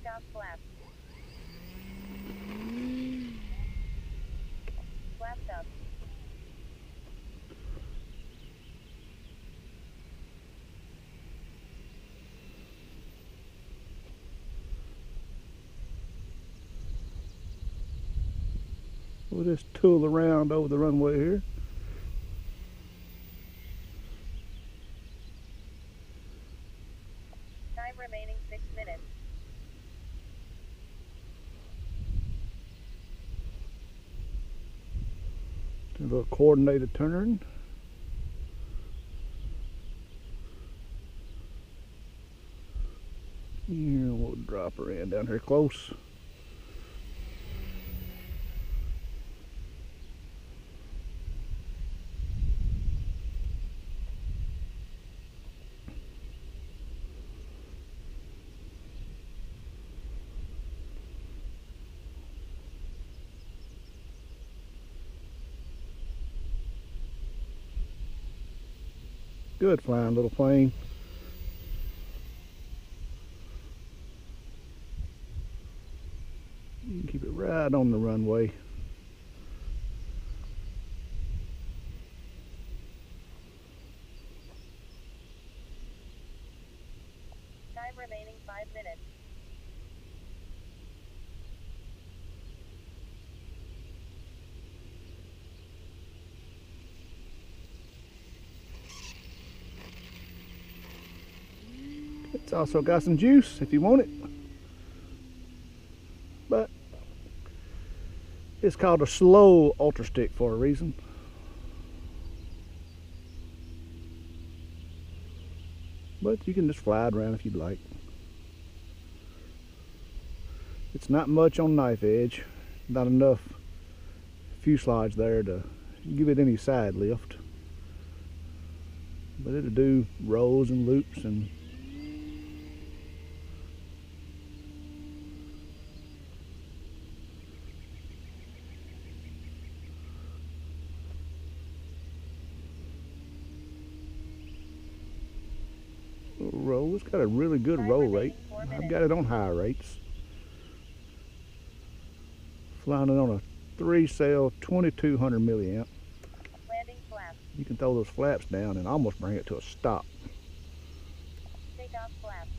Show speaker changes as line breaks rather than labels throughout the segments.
off flaps. Flaps up.
We'll just tool around over the runway here.
Time remaining 6 minutes.
A little coordinated turn. Here, we'll drop her in down here close. Good flying little plane. You can keep it right on the runway.
Time remaining 5 minutes.
It's also got some juice if you want it. But it's called a slow ultra stick for a reason. But you can just fly it around if you'd like. It's not much on knife edge, not enough fuselage there to give it any side lift. But it'll do rolls and loops and roll. It's got a really good roll rate. I've got it on high rates. Flying it on a 3-cell 2200 milliamp.
Landing flaps.
You can throw those flaps down and almost bring it to a stop.
Take off flaps.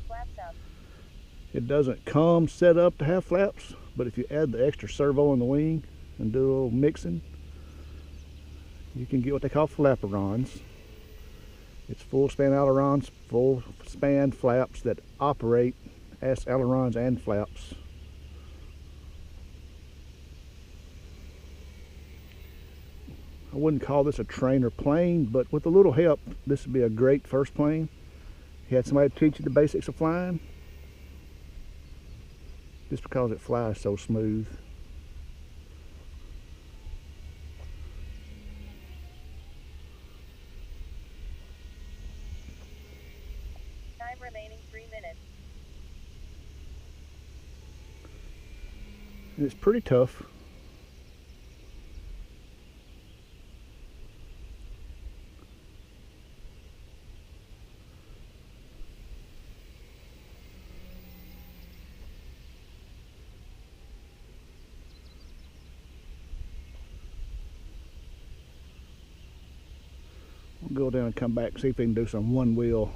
Flaps up.
It doesn't come set up to have flaps, but if you add the extra servo in the wing and do a little mixing, you can get what they call flaperons. It's full span ailerons, full span flaps that operate as ailerons and flaps. I wouldn't call this a trainer plane, but with a little help, this would be a great first plane. You had somebody teach you the basics of flying, just because it flies so smooth.
Time remaining 3 minutes.
And it's pretty tough. We'll go down and come back, see if we can do some one wheel.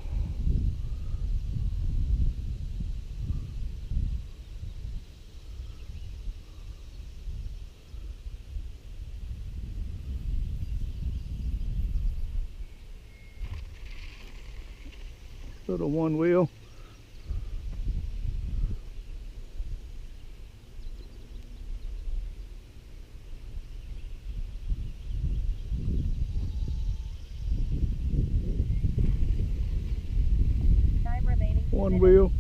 Little one wheel.
Time remaining 2
One
minutes.
wheel.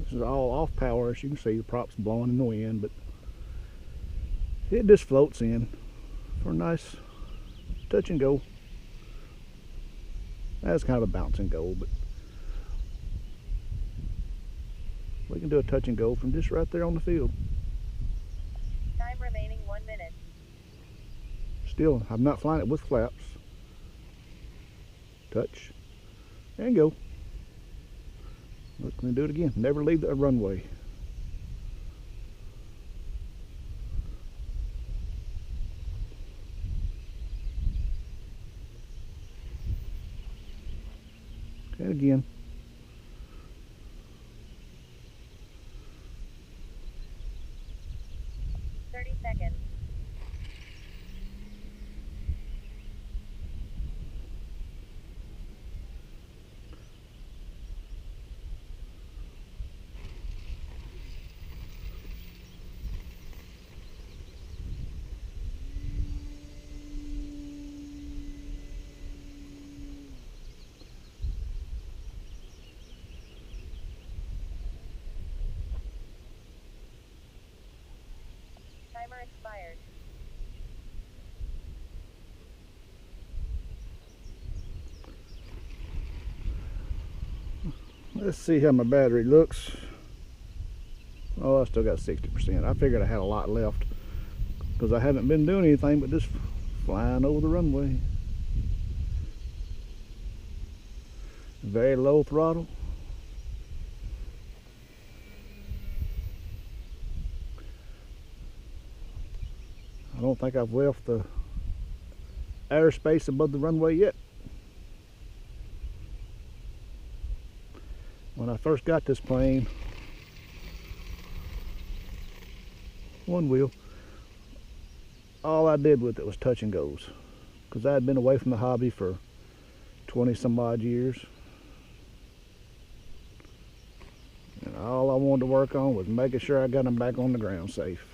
This is all off power, as you can see. The prop's blowing in the wind, but it just floats in for a nice touch and go. That's kind of a bounce and go, but we can do a touch and go from just right there on the field.
Time remaining 1 minute.
Still, I'm not flying it with flaps. Touch and go. Look, let me do it again. Never leave the runway. And again.
Seconds. Timer expired.
Let's see how my battery looks. Oh, I still got 60%. I figured I had a lot left because I haven't been doing anything but just flying over the runway. Very low throttle. I don't think I've left the airspace above the runway yet. When I first got this plane, one wheel, all I did with it was touch and goes, because I had been away from the hobby for 20 some odd years, and all I wanted to work on was making sure I got them back on the ground safe.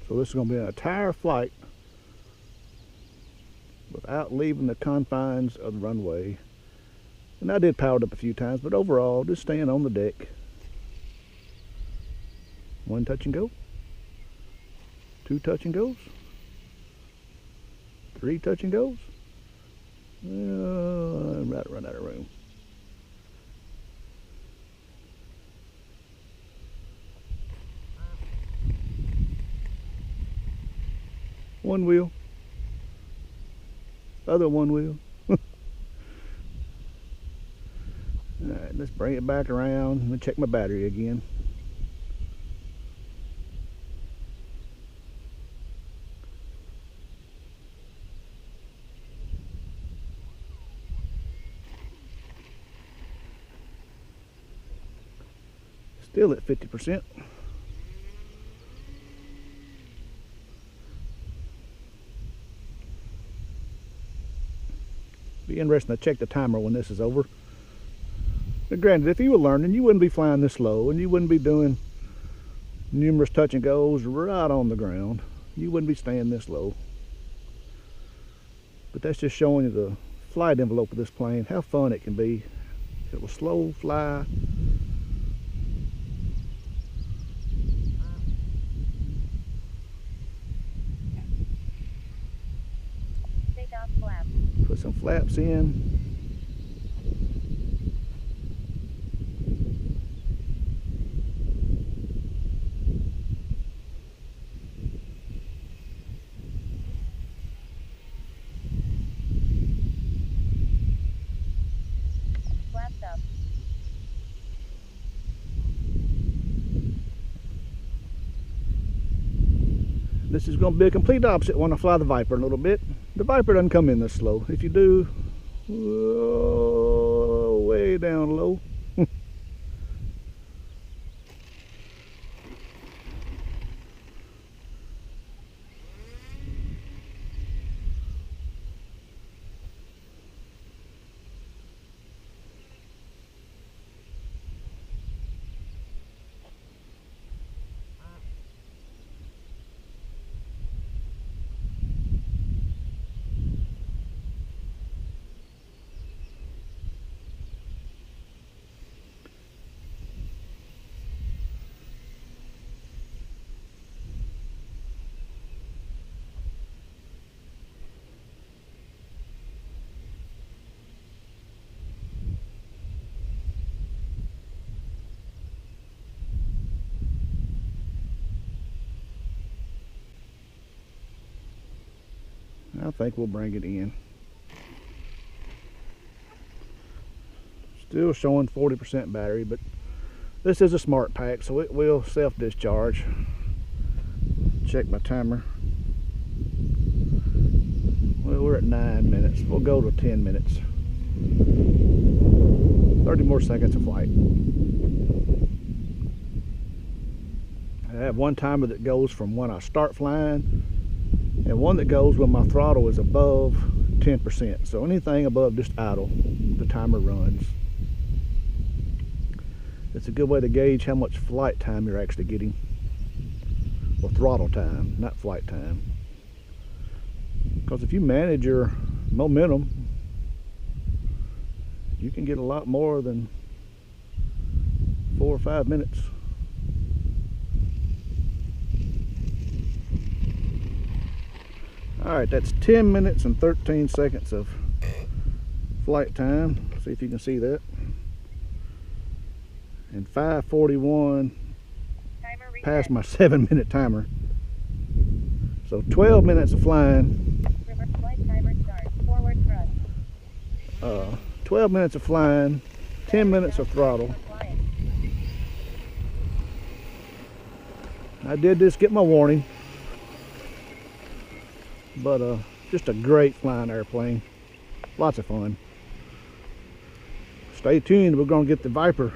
So this is going to be an entire flight without leaving the confines of the runway. And I did power it up a few times, but overall, just staying on the deck. One touch and go. Two touch and goes. Three touch and goes. I'm about to run out of room. One wheel. Other one wheel. Alright, let's bring it back around and check my battery again. Still at 50%. Be interesting to check the timer when this is over. But granted, if you were learning, you wouldn't be flying this low, and you wouldn't be doing numerous touch and goes right on the ground. You wouldn't be staying this low. But that's just showing you the flight envelope of this plane, how fun it can be. It will slow fly.
Take off flaps.
Put some flaps in.
Flaps up.
This is going to be a complete opposite when I fly the Viper a little bit. The Viper doesn't come in this slow. If you do, whoa, way down low. I think we'll bring it in. Still showing 40% battery, but this is a smart pack, so it will self-discharge. Check my timer. Well, we're at 9 minutes. We'll go to 10 minutes. 30 more seconds of flight. I have one timer that goes from when I start flying, and one that goes when my throttle is above 10%. So anything above just idle, the timer runs. It's a good way to gauge how much flight time you're actually getting. Or throttle time, not flight time. Because if you manage your momentum, you can get a lot more than 4 or 5 minutes. Alright, that's 10 minutes and 13 seconds of flight time. See if you can see that. And 5:41 past my 7-minute timer. So 12 minutes of flying.
Reverse flight timer start. Forward thrust.
12 minutes of flying, 10 minutes of throttle. I did just get my warning, but just a great flying airplane. Lots of fun. Stay tuned, we're going to get the Viper